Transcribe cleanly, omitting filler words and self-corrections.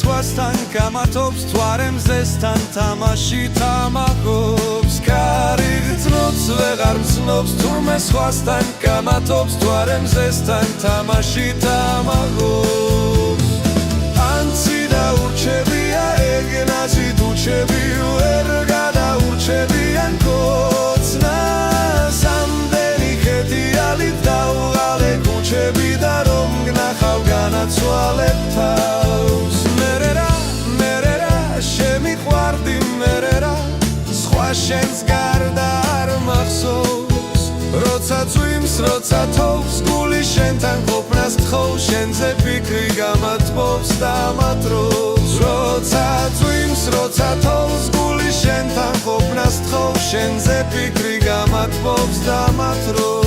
სხვასთან გამართობს თვარე მზესთან თამაში თამახობს კარიგწნობს ვეღარ მცნობს თურმე სხვასთან გამართობს თვარე მზესთან თამაში თამახობს ანცი დაურჩებია ეგნაზი დუჩები ვერ გადაურჩებიან კოცნას ამდენი ხეთიალით დაუღალე ქუჩები და რომ გნახავ განაცვალებ თავს მერე რა შემიყვარდი მერე რა სხვა შენს გარდა არ მახსოვს როცა წვიმს როცა თოვს გული შენთან ყოფნას გთხოვ შენზე ფიქრი გამათბობს და მატრობს როცა წვიმს როცა თოვს გული შენთან ყოფნას გთხოვ შენზე ფიქრი გამათბობს და მატრობს